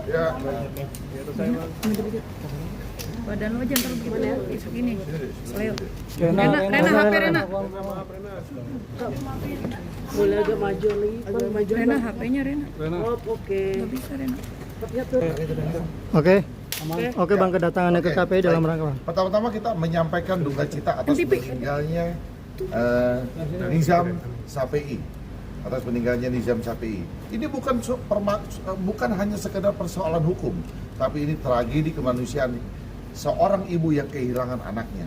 Ya. Badan lo jangan terlalu gimana ya, isuk ini. Leo. Rena, Rena, HP Rena. Boleh agak maju lagi, maju. Rena, HP-nya Rena. Oh, oke. Nggak bisa Rena. Oke Bang, kedatangannya ke KPI dalam rangka. Pertama-tama kita menyampaikan duka cita atas meninggalnya Nizam Shafii. Atas meninggalnya Nizam Shafii. Ini bukan hanya sekedar persoalan hukum, tapi ini tragedi kemanusiaan seorang ibu yang kehilangan anaknya.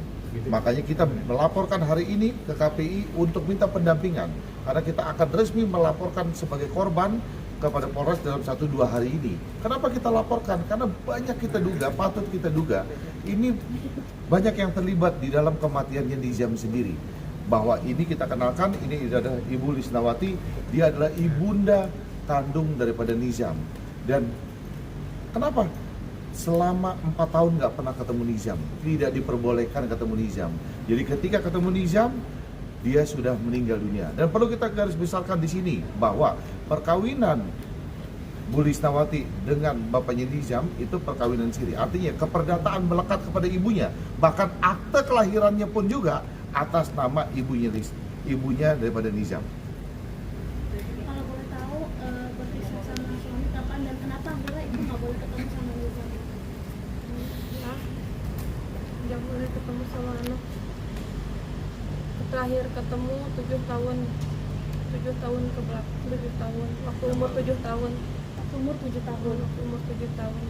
Makanya kita melaporkan hari ini ke KPI untuk minta pendampingan, karena kita akan resmi melaporkan sebagai korban kepada Polres dalam 1-2 hari ini. Kenapa kita laporkan? Karena banyak kita duga, patut kita duga, ini banyak yang terlibat di dalam kematiannya Nizam sendiri. Bahwa ini kita kenalkan, ini adalah Ibu Lisnawati, dia adalah ibunda kandung daripada Nizam. Dan kenapa? Selama 4 tahun nggak pernah ketemu Nizam, tidak diperbolehkan ketemu Nizam. Jadi ketika ketemu Nizam, dia sudah meninggal dunia. Dan perlu kita garis besarkan di sini bahwa perkawinan Bu Lisnawati dengan bapaknya Nizam itu perkawinan siri. Artinya keperdataan melekat kepada ibunya. Bahkan akte kelahirannya pun juga atas nama ibunya daripada Nizam. Kalau boleh tahu berpisah sama suami kapan dan kenapa akhirnya ibu nggak boleh ketemu sama Nizam? Nggak boleh ketemu sama anak. Terakhir ketemu 7 tahun ke belakang, 7 tahun waktu umur 7 tahun. Umur 7 tahun. Waktu umur 7 tahun.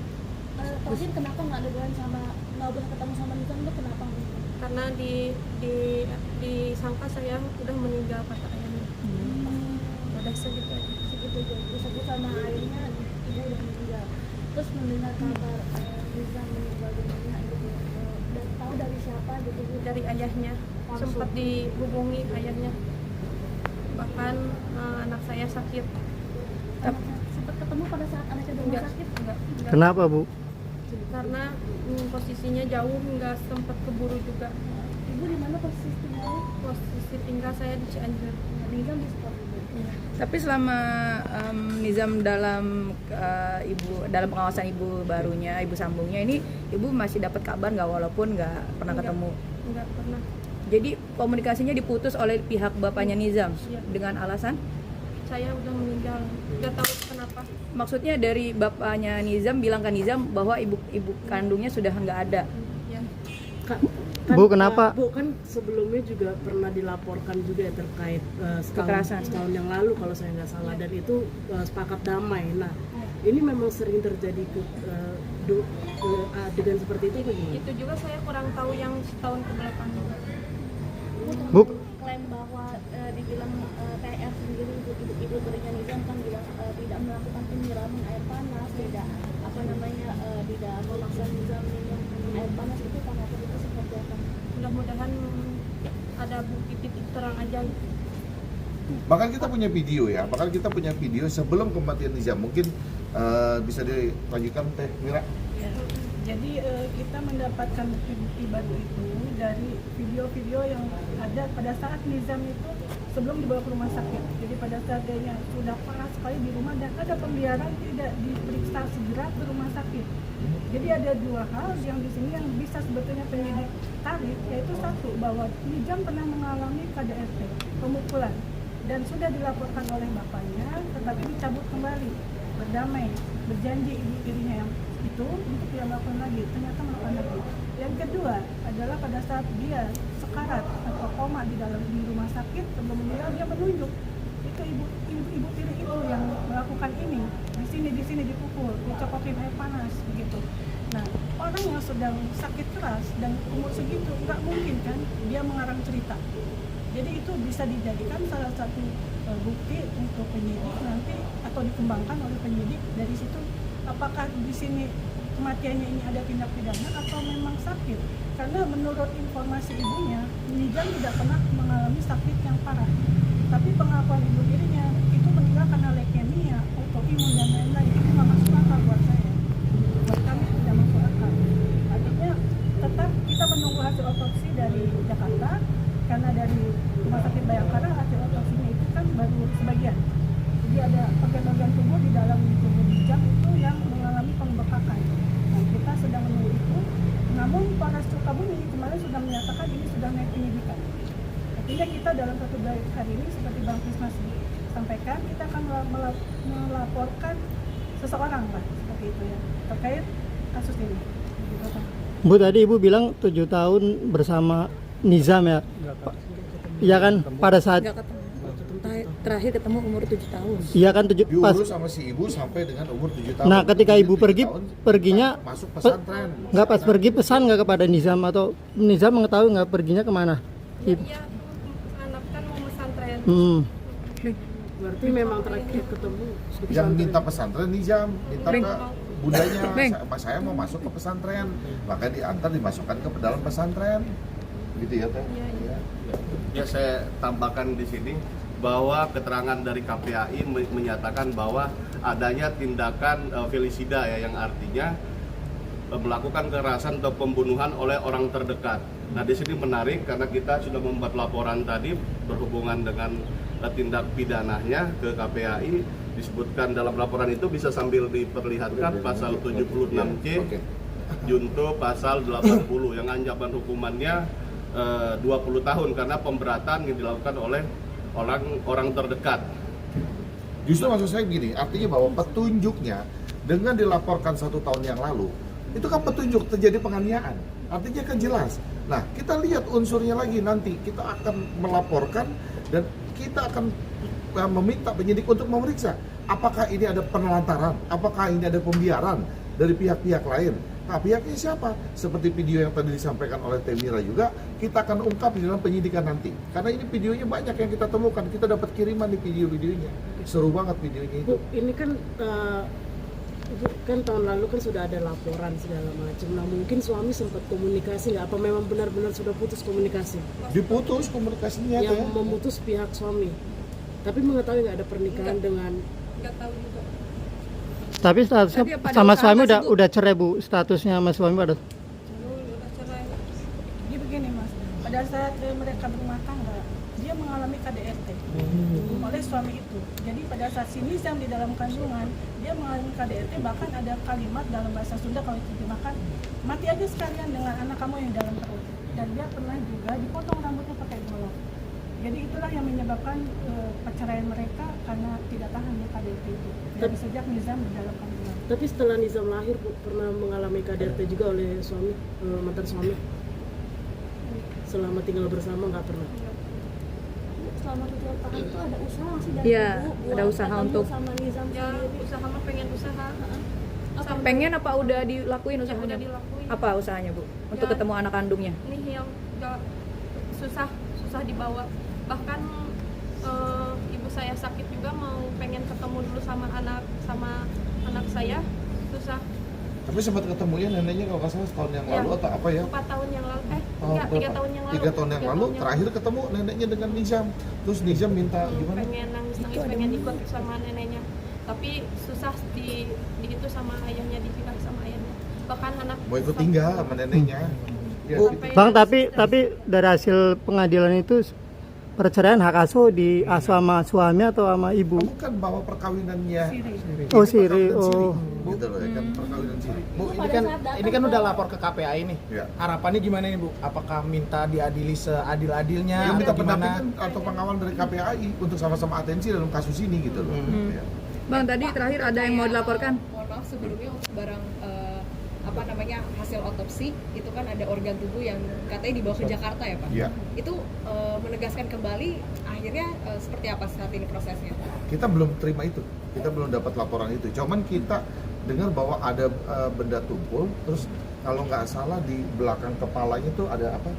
Terakhir kenapa nggak boleh ketemu sama Nizam itu kenapa? Karena disangka saya udah meninggal kata ayahnya. Udah segitu aja. Segitu aja. Disebut sama ayahnya ibu udah meninggal. Terus mendengar kabar Nizam meninggal dunia gitu. Dan tahu dari siapa gitu? Dari ayahnya. Sempat dihubungi ayahnya. Bahkan anak saya sakit. Sempat ketemu pada saat anaknya di rumah sakit? Enggak. Kenapa Bu? Karena posisinya jauh, nggak sempat keburu juga. Ibu di mana posisi tinggal? Posisi tinggal saya di Cianjur. Nizam di sekolah ibu. Iya. Tapi selama Nizam dalam dalam pengawasan ibu barunya, ibu sambungnya ini, ibu masih dapat kabar nggak walaupun nggak pernah ketemu? Enggak pernah. Jadi komunikasinya diputus oleh pihak bapaknya Nizam dengan alasan? Saya udah meninggal, nggak tahu kenapa. Maksudnya dari bapaknya Nizam bilang ke Nizam bahwa ibu kandungnya sudah nggak ada. Ya. Bu, kenapa? Bu, kan sebelumnya juga pernah dilaporkan juga ya terkait Kekerasan. setahun yang lalu kalau saya nggak salah, dan itu sepakat damai. Nah, ini memang sering terjadi adegan seperti itu bagaimana? Itu juga saya kurang tahu yang setahun ke belakang. Bu, Klaim bahwa dibilang PR sendiri ibu berinya Nizam kan bilang tidak melakukan penyiraman air panas, tidak tidak memaksa Nizam minum air panas, itu tanggapan itu seperti apa? Mudah-mudahan ada bukti titik terang aja. Bahkan kita punya video ya, sebelum kematian Nizam. Mungkin bisa dilanjutkan Teh Mira. Ya, jadi kita mendapatkan bukti-bukti baru itu dari video-video yang ada pada saat Nizam itu sebelum dibawa ke rumah sakit. Jadi pada saat dia sudah parah sekali di rumah dan ada pembiaran tidak diperiksa segera ke rumah sakit. Jadi ada 2 hal yang di sini yang bisa sebetulnya penyidik tarik, yaitu satu, bahwa Nizam pernah mengalami KDRT, pemukulan, dan sudah dilaporkan oleh bapaknya, tetapi dicabut kembali, berdamai, berjanji ibu tirinya yang itu untuk tidak melakukan lagi, ternyata melakukan lagi. Yang kedua adalah pada saat dia sekarat atau koma di rumah sakit sebelum meninggal, dia menunjuk itu ibu tiri itu yang melakukan ini, di sini dipukul, dicopotin air panas begitu. Nah, orang yang sedang sakit keras dan umur segitu nggak mungkin kan dia mengarang cerita. Jadi itu bisa dijadikan salah satu bukti untuk penyidik nanti, atau dikembangkan oleh penyidik dari situ, apakah di sini kematiannya ini ada tindak pidana atau memang sakit. Karena menurut informasi ibunya, Nizam tidak pernah mengalami sakit yang parah. Tapi pengakuan ibu dirinya itu meninggal karena leukemia, autoimun dan lain-lain. Itu nggak masuk akal buat saya. Buat kami tidak masuk akal. Artinya tetap kita menunggu hasil otopsi dari Jakarta, karena dari Rumah Sakit Bayangkara hasil otopsinya itu kan baru sebagian. Jadi ada organ-organ tubuh di dalam tubuh Nizam itu yang Polres Sukabumi kemarin sudah menyatakan ini sudah naik penyidikan. Artinya kita dalam 1-2 hari ini seperti Bang Krismas sampaikan, kita akan melaporkan seseorang lah seperti itu ya terkait kasus ini. Gitu, Pak. Bu, tadi Ibu bilang 7 tahun bersama Nizam ya? Iya kan, pada saat Nggak ketemu. Terakhir ketemu umur 7 tahun. iya kan pas. Diurus sama si ibu sampai dengan umur 7 tahun. Nah, ketika Ibu 7 pergi, tahun, perginya masuk pesantren. nggak pas pergi pesan nggak kepada Nizam atau Nizam mengetahui nggak perginya kemana? Ibu. Iya, anak kan mau pesantren. Berarti memang terakhir ketemu di Yang pesantren. minta pesantren Nizam, minta Beng. ke bundanya, Beng. saya mau masuk ke pesantren, maka diantar dimasukkan ke dalam pesantren, gitu ya Teh? Iya. Ya, saya tambahkan di sini bahwa keterangan dari KPAI menyatakan bahwa adanya tindakan felisida ya, yang artinya melakukan kekerasan atau pembunuhan oleh orang terdekat. Nah, di sini menarik karena kita sudah membuat laporan tadi berhubungan dengan tindak pidananya ke KPAI. Disebutkan dalam laporan itu bisa sambil diperlihatkan pasal 76C junto pasal 80 yang ancaman hukumannya 20 tahun karena pemberatan yang dilakukan oleh orang terdekat. Justru maksud saya gini, artinya bahwa petunjuknya dengan dilaporkan 1 tahun yang lalu, itu kan petunjuk terjadi penganiayaan, artinya kan jelas. Nah, kita lihat unsurnya lagi nanti, kita akan melaporkan dan kita akan meminta penyidik untuk memeriksa apakah ini ada penelantaran, apakah ini ada pembiaran dari pihak-pihak lain. Nah, pihaknya siapa? Seperti video yang tadi disampaikan oleh Temira juga, kita akan ungkap di dalam penyidikan nanti. Karena ini videonya banyak yang kita temukan, kita dapat kiriman di video-videonya. Seru banget videonya itu. Bu, ini kan kan tahun lalu kan sudah ada laporan segala macam. Nah, mungkin suami sempat komunikasi nggak? Apa memang benar-benar sudah putus komunikasi? Diputus komunikasinya Yang Teh. memutus pihak suami. Tapi mengetahui nggak ada pernikahan dengan Nggak tahu juga. Tapi statusnya Tapi pada sama usaha suami masih, Bu? udah cerai Bu, statusnya sama suami udah. Udah cerai. Jadi begini Mas, pada saat mereka berumah tangga, dia mengalami KDRT oleh suami itu. Jadi pada saat si Nizam di dalam kandungan, dia mengalami KDRT, bahkan ada kalimat dalam bahasa Sunda kalau diterjemahkan, mati aja sekalian dengan anak kamu yang dalam perut. Dan dia pernah juga dipotong rambutnya pakai golok. Jadi itulah yang menyebabkan perceraian mereka karena tidak tahan ya KDRT itu. Dari sejak Nizam di dalam kandungan. tapi setelah Nizam lahir Bu, pernah mengalami KDRT juga oleh suami, mantan suami. Selama tinggal bersama nggak pernah. Selama 7 tahun itu ada usaha nggak sih dari Iya, ibu buat ada usaha ketemu untuk- sama Nizam Ya, sendiri? usaha mah pengen usaha. Pengen apa udah dilakuin Ya, usahanya? udah Bu? dilakuin. Apa usahanya, Bu? Untuk Ya. ketemu anak kandungnya? Ini yang gak susah dibawa. Bahkan ibu saya sakit juga, mau pengen ketemu dulu sama anak saya, susah. Tapi sempat ketemunya neneknya kalau nggak salah setahun yang Ya. lalu atau apa ya? 4 tahun yang lalu, enggak, 3 berapa? tahun yang lalu. 3 tahun yang 3 lalu tahun yang terakhir ketemu neneknya dengan Nizam. Terus Nizam minta gimana? pengen nangis pengen ikut sama neneknya, tapi susah di itu sama ayahnya, dibilang sama ayahnya, bahkan anak Mau ikut tinggal sama neneknya. Ya, Bu, gitu. Bang, tapi dari hasil pengadilan itu perceraian hak asuh diasuh sama suami atau sama ibu? Bukan bahwa perkawinannya Oh, ini siri. perkawinan Oh. gitu loh ya kan, perkawinan siri. Bu, Itu ini pada kan saat datang ini kan ke- udah lapor ke KPAI nih. Ya. Harapannya gimana nih Bu? Apakah minta diadili seadil-adilnya? Yang minta atau gimana? pendampingan atau pengawal dari KPAI untuk sama-sama atensi dalam kasus ini gitu loh. Ya. Bang, tadi terakhir ada yang mau dilaporkan? Mohon maaf sebelumnya untuk barang hasil otopsi itu kan ada organ tubuh yang katanya dibawa ke Jakarta ya Pak. Iya. Itu menegaskan kembali akhirnya seperti apa saat ini prosesnya? Kita belum terima itu, kita belum dapat laporan itu. Cuman kita dengar bahwa ada benda tumpul, terus kalau nggak salah di belakang kepalanya tuh ada apa?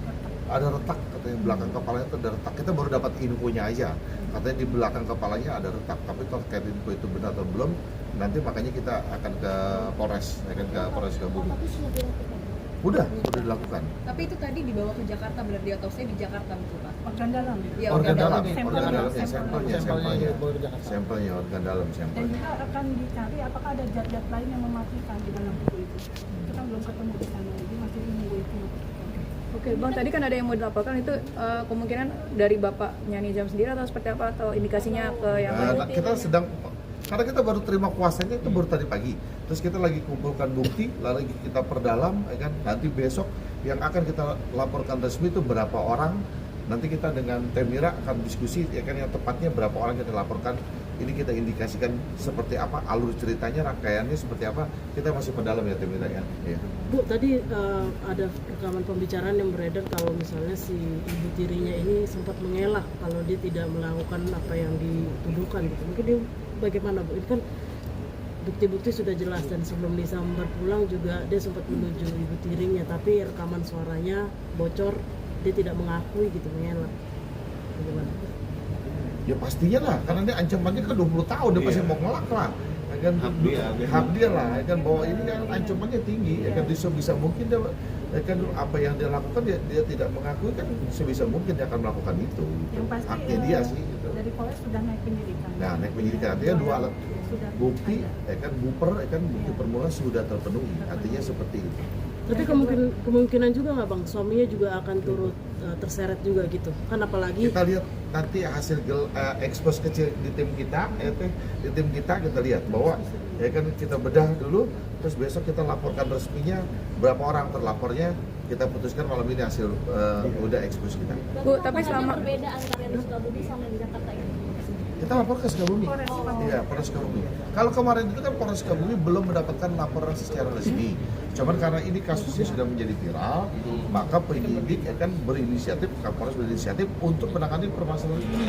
Ada retak, katanya belakang kepalanya tuh ada retak. Kita baru dapat infonya aja, katanya di belakang kepalanya ada retak. Tapi terkait info itu benar atau belum, nanti makanya kita akan ke Polres, akan ke Polres Sukabumi. Tapi sudah dilakukan. Udah dilakukan. Tapi itu tadi dibawa ke Jakarta, benar diotopsi di Jakarta betul Pak? Organ dalam. Ya, Organ dalam, Sampelnya. organ dalamnya, sampelnya, Sampelnya dibawa ke Jakarta. sampelnya, organ dalam, Dan sampelnya. juga akan dicari apakah ada zat-zat lain yang mematikan di dalam tubuh itu. Itu kan belum ketemu di sana, jadi masih menunggu itu. Oke, Bang, tadi kan ada yang mau dilaporkan itu kemungkinan dari bapaknya Nizam sendiri atau seperti apa, atau indikasinya ke yang lain? Nah, kita sedang, karena kita baru terima kuasanya itu baru tadi pagi, terus kita lagi kumpulkan bukti, lalu kita perdalam, ya kan? Nanti besok yang akan kita laporkan resmi itu berapa orang. Nanti kita dengan Temira akan diskusi ya kan yang tepatnya berapa orang kita laporkan. Ini kita indikasikan seperti apa alur ceritanya, rangkaiannya seperti apa. Kita masih pendalam ya Temira ya. Ya. Bu, tadi ada rekaman pembicaraan yang beredar kalau misalnya si ibu tirinya ini sempat mengelak kalau dia tidak melakukan apa yang dituduhkan gitu. Mungkin dia bagaimana Bu? Ini kan bukti-bukti sudah jelas dan sebelum Nizam berpulang juga dia sempat menuju ibu tirinya, tapi rekaman suaranya bocor, dia tidak mengakui gitu, mengelak. Bagaimana? Ya pastinya lah, karena dia ancamannya kan 20 tahun, dia pasti mau ngelak lah. Ya kan, hak dia lah, ya kan, bahwa ini kan ancamannya tinggi, ya kan sebisa mungkin dia, ya kan apa yang dia lakukan dia tidak mengakui kan sebisa mungkin dia akan melakukan itu. Yang pasti haknya dia sih. Gitu. dari Polres sudah naik penyidikan. Nah, naik penyidikan artinya dua alat Sudah bukti, ada. ya kan buper, ya kan bukti permulaan sudah terpenuhi, artinya seperti itu. Tapi kemungkinan juga nggak Bang, suaminya juga akan turut terseret juga gitu. Kan apalagi Kita lihat nanti hasil expose kecil di tim kita, kita lihat bahwa ya kan kita bedah dulu, terus besok kita laporkan resminya berapa orang terlapornya, kita putuskan malam ini hasil udah expose kita. Bu, tapi Apa selama berbeda antara yang di Sukabumi sama yang di Jakarta ini? Kita lapor ke Sukabumi. Iya, Polres Sukabumi. Kalau kemarin itu kan Polres Sukabumi belum mendapatkan laporan secara resmi. Cuman karena ini kasusnya sudah menjadi viral, maka penyidik akan berinisiatif, Kapolres berinisiatif untuk menangani permasalahan ini.